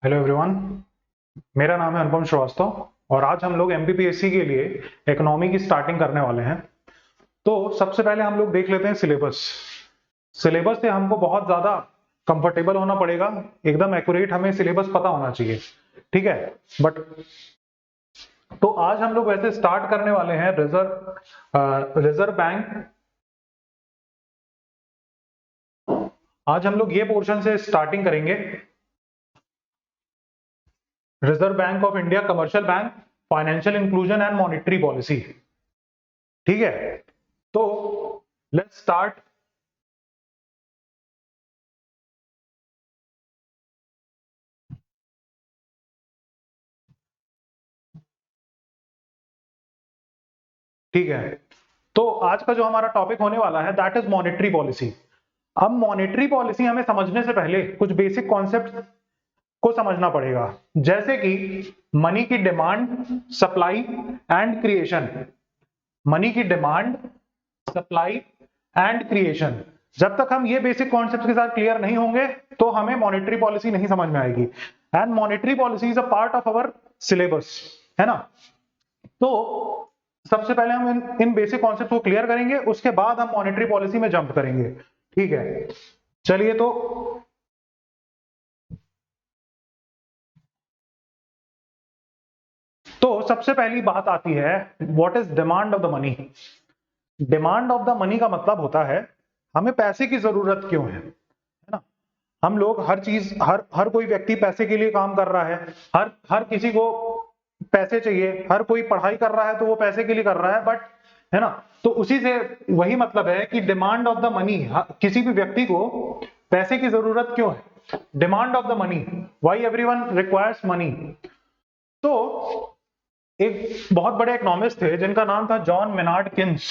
Hello everyone. मेरा नाम है अनुपम श्रीवास्तव और आज हम लोग एमपीपीएससी के लिए इकोनॉमी की स्टार्टिंग करने वाले हैं। तो सबसे पहले हम लोग देख लेते हैं सिलेबस। सिलेबस से हमको बहुत ज़्यादा कंफर्टेबल होना पड़ेगा, एकदम एक्यूरेट हमें सिलेबस पता होना चाहिए, ठीक है। बट तो आज हम लोग वैसे स्टार्ट करने वाले हैं रिजर्व बैंक। आज हम लोग ये पोर्शन से स्टार्टिंग करेंगे, reserve bank of India, commercial bank, financial inclusion and monetary policy, ठीक है। तो लेट्स स्टार्ट। ठीक है, तो आज का जो हमारा टॉपिक होने वाला है दैट इज मॉनेटरी पॉलिसी। अब मॉनेटरी पॉलिसी हमें समझने से पहले कुछ बेसिक कॉन्सेप्ट को समझना पड़ेगा, जैसे कि मनी की demand, supply and creation. Money की डिमांड, सप्लाई एंड क्रिएशन। जब तक हम ये बेसिक कॉन्सेप्ट के साथ क्लियर नहीं होंगे तो हमें मॉनेटरी पॉलिसी नहीं समझ में आएगी। And monetary policy is a part of our syllabus, है ना। तो सबसे पहले हम इन बेसिक कॉन्सेप्ट को क्लियर करेंगे, उसके बाद हम मॉनेटरी पॉलिसी में जंप करेंगे, ठीक है। चलिए, तो सबसे पहली बात आती है, what is demand of the money. Demand of the money का मतलब होता है हमें पैसे की जरूरत क्यों है ना। हम लोग हर चीज, हर हर कोई व्यक्ति पैसे के लिए काम कर रहा है। हर हर किसी को पैसे चाहिए, हर कोई पढ़ाई कर रहा है तो वो पैसे के लिए कर रहा है, बट है ना। तो उसी से वही मतलब है कि डिमांड ऑफ द मनी, किसी भी व्यक्ति को पैसे की जरूरत क्यों है। Demand of the money, why everyone requires money. तो एक बहुत बड़े इकोनॉमिस्ट थे जिनका नाम था जॉन मेनार्ड किन्स।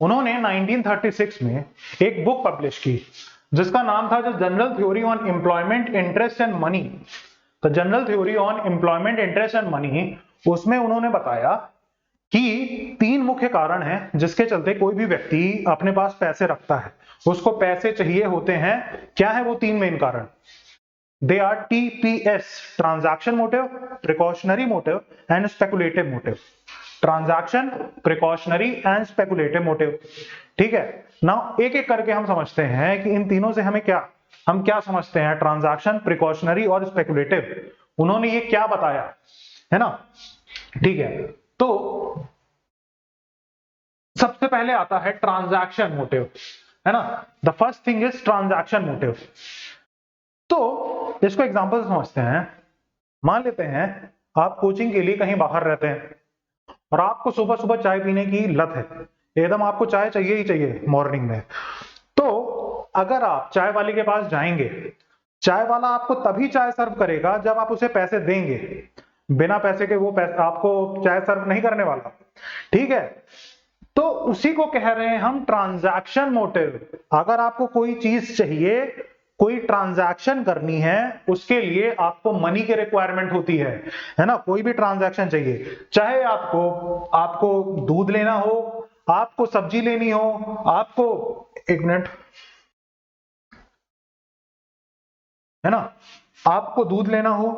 उन्होंने 1936 में एक बुक पब्लिश की जिसका नाम था the general theory on employment, interest and money. The general theory on employment, interest and money. उसमें उन्होंने बताया कि तीन मुख्य कारण हैं जिसके चलते कोई भी व्यक्ति अपने पास पैसे रखता है, उसको पैसे चाहिए होते हैं। क्या है वो तीन मेन कारण? They are TPS, transaction motive, precautionary motive and speculative motive. Transaction, precautionary and speculative motive, ठीक है। नाउ एक एक करके हम समझते हैं कि इन तीनों से हम क्या समझते हैं। ट्रांजैक्शन, प्रिकॉशनरी और स्पेकुलेटिव, उन्होंने ये क्या बताया, है ना। ठीक है, तो सबसे पहले आता है ट्रांजैक्शन मोटिव, है ना। The first thing is transaction motive. तो इसको एग्जांपल समझते हैं। मान लेते हैं आप कोचिंग के लिए कहीं बाहर रहते हैं और आपको सुबह सुबह चाय पीने की लत है, एकदम आपको चाय चाहिए ही चाहिए मॉर्निंग में। तो अगर आप चाय वाले के पास जाएंगे, चाय वाला आपको तभी चाय सर्व करेगा जब आप उसे पैसे देंगे। बिना पैसे के वो आपको चाय सर्व नहीं करने वाला, ठीक है। तो उसी को कह रहे हैं हम ट्रांजैक्शन मोटिव। अगर आपको कोई चीज चाहिए, कोई ट्रांजैक्शन करनी है, उसके लिए आपको मनी की रिक्वायरमेंट होती है ना। कोई भी ट्रांजैक्शन चाहिए, चाहे आपको आपको दूध लेना हो, आपको सब्जी लेनी हो, आपको, एक मिनट, है ना, आपको दूध लेना हो,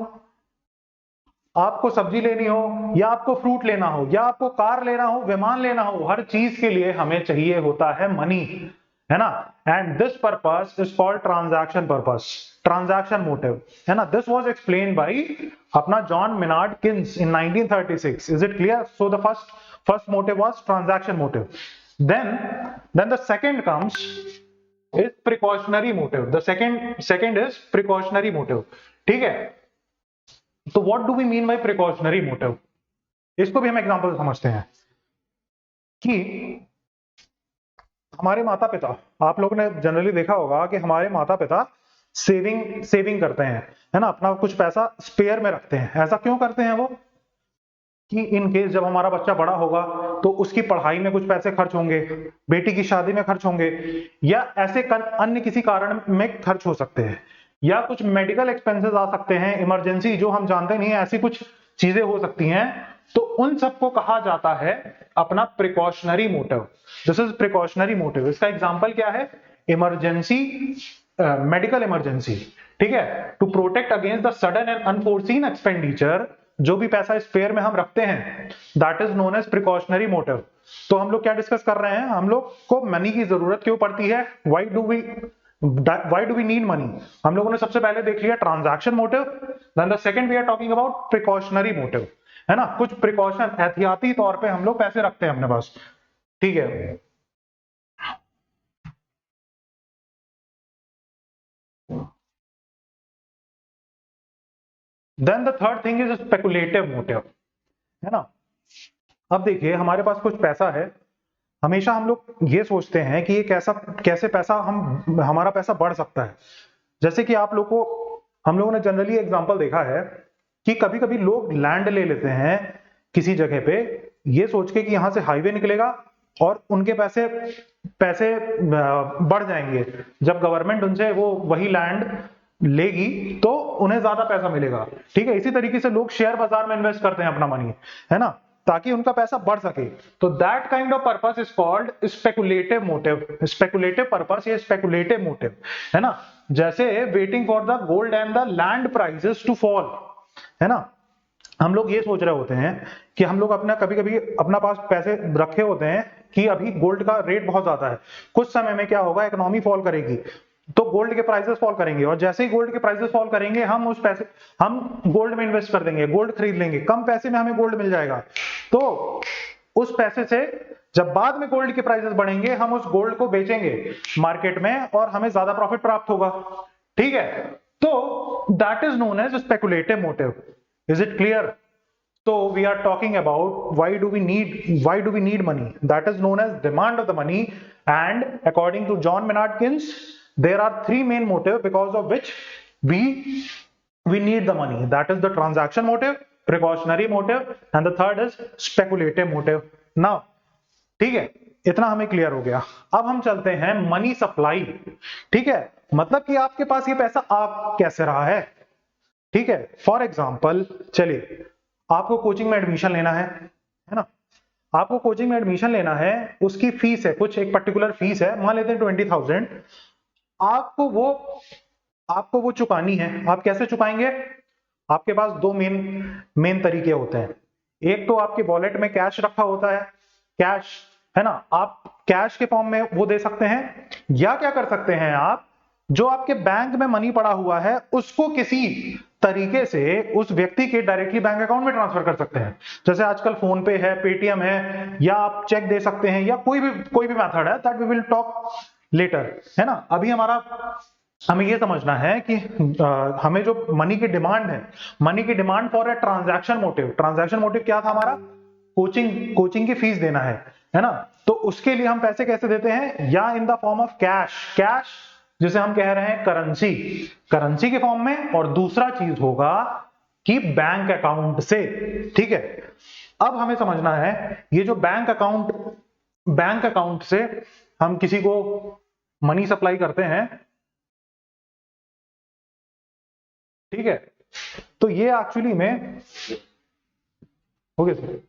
आपको सब्जी लेनी हो, या आपको फ्रूट लेना हो, या आपको कार लेना हो, विमान लेना हो, हर चीज के लिए हमें चाहिए होता है मनी, है ना। And this purpose is called transaction purpose, transaction motive, है ना। दिस वाज एक्सप्लेन बाय अपना John Maynard Keynes in 1936। Is it clear? So the first motive was transaction motive. Then the second comes is precautionary motive. The second is precautionary motive, ठीक है। तो what do we mean by precautionary motive? इसको भी हम example समझते हैं कि हमारे माता पिता, आप लोगों ने जनरली देखा होगा कि हमारे माता पिता सेविंग करते हैं, है ना, अपना कुछ पैसा स्पेयर में रखते हैं। ऐसा क्यों करते हैं वो? कि इन केस जब हमारा बच्चा बड़ा होगा तो उसकी पढ़ाई में कुछ पैसे खर्च होंगे, बेटी की शादी में खर्च होंगे, या ऐसे अन्य किसी कारण में खर्च हो सकते हैं, या कुछ मेडिकल एक्सपेंसेस आ सकते हैं, इमरजेंसी जो हम जानते नहीं है, ऐसी कुछ चीजें हो सकती हैं। तो उन सबको कहा जाता है अपना precautionary motive. This is precautionary motive. इसका एग्जांपल क्या है? इमरजेंसी, मेडिकल इमरजेंसी, ठीक है, to protect against the sudden and unforeseen expenditure, जो भी पैसा स्पेयर में हम रखते हैं, that is known as precautionary motive. तो हम लोग क्या डिस्कस कर रहे हैं, हम लोग को मनी की जरूरत क्यों पड़ती है, why do we need money. हम लोगों ने सबसे पहले देख लिया transaction motive, then the second we are talking about precautionary motive, है ना, कुछ प्रिकॉशन एहतियाती तौर पे हम लोग पैसे रखते हैं अपने पास, ठीक है। Then the third thing is speculative motive, है ना। अब देखिए हमारे पास कुछ पैसा है, हमेशा हम लोग ये सोचते हैं कि ये कैसे पैसा हमारा पैसा बढ़ सकता है। जैसे कि हम लोगों ने जनरली एग्जांपल देखा है कि कभी कभी लोग लैंड ले लेते हैं किसी जगह पे, ये सोच के कि यहां से हाईवे निकलेगा और उनके पैसे पैसे बढ़ जाएंगे, जब गवर्नमेंट उनसे वो वही लैंड लेगी तो उन्हें ज्यादा पैसा मिलेगा, ठीक है। इसी तरीके से लोग शेयर बाजार में इन्वेस्ट करते हैं अपना मनी, है ना, ताकि उनका पैसा बढ़ सके। तो that kind of purpose is called speculative motive, speculative purpose या स्पेकुलेटिव मोटिव, है ना। जैसे waiting for the gold and the land prices to fall, है ना। हम लोग ये सोच रहे होते हैं कि हम लोग कभी कभी अपना पास पैसे रखे होते हैं कि अभी गोल्ड का रेट बहुत ज्यादा है, कुछ समय में क्या होगा, इकोनॉमी फॉल करेगी तो गोल्ड के प्राइसेस फॉल करेंगे, और जैसे ही गोल्ड के प्राइसेस फॉल करेंगे हम गोल्ड में इन्वेस्ट कर देंगे, गोल्ड खरीद लेंगे, कम पैसे में हमें गोल्ड मिल जाएगा। तो उस पैसे से जब बाद में गोल्ड के प्राइसेस बढ़ेंगे हम उस गोल्ड को बेचेंगे मार्केट में और हमें ज्यादा प्रॉफिट प्राप्त होगा, ठीक है। तो that is known as speculative motive. Is it clear? So we are talking about why do we need money? That is known as demand of the money, and according to John Maynard Keynes, there are three main motives because of which we need the money. That is the transaction motive, precautionary motive, and the third is speculative motive. Now, ठीक है, इतना हमें clear हो गया। अब हम चलते हैं मनी सप्लाई, ठीक है, मतलब कि आपके पास ये पैसा आ कैसे रहा है, ठीक है। फॉर एग्जाम्पल चलिए, आपको कोचिंग में एडमिशन लेना है ना, आपको कोचिंग में एडमिशन लेना है, उसकी फीस है, कुछ एक पर्टिकुलर फीस है, मान लेते हैं 20,000। आपको वो चुकानी है। आप कैसे चुकाएंगे? आपके पास दो मेन तरीके होते हैं। एक तो आपके वॉलेट में कैश रखा होता है, कैश, है ना, आप कैश के फॉर्म में वो दे सकते हैं, या क्या कर सकते हैं आप, जो आपके बैंक में मनी पड़ा हुआ है उसको किसी तरीके से उस व्यक्ति के डायरेक्टली बैंक अकाउंट में ट्रांसफर कर सकते हैं। जैसे आजकल फोन पे है, पेटीएम है, या आप चेक दे सकते हैं, या कोई भी मेथड है, that we will talk later, है ना। अभी हमें ये समझना है कि हमें जो मनी की डिमांड है, मनी की demand for a transaction motive. Transaction motive क्या था हमारा? कोचिंग की फीस देना है ना। तो उसके लिए हम पैसे कैसे देते हैं? या in the form of cash, जिसे हम कह रहे हैं करेंसी के फॉर्म में, और दूसरा चीज होगा कि बैंक अकाउंट से, ठीक है। अब हमें समझना है ये जो बैंक अकाउंट से हम किसी को मनी सप्लाई करते हैं, ठीक है, तो ये एक्चुअली में हो गया सर।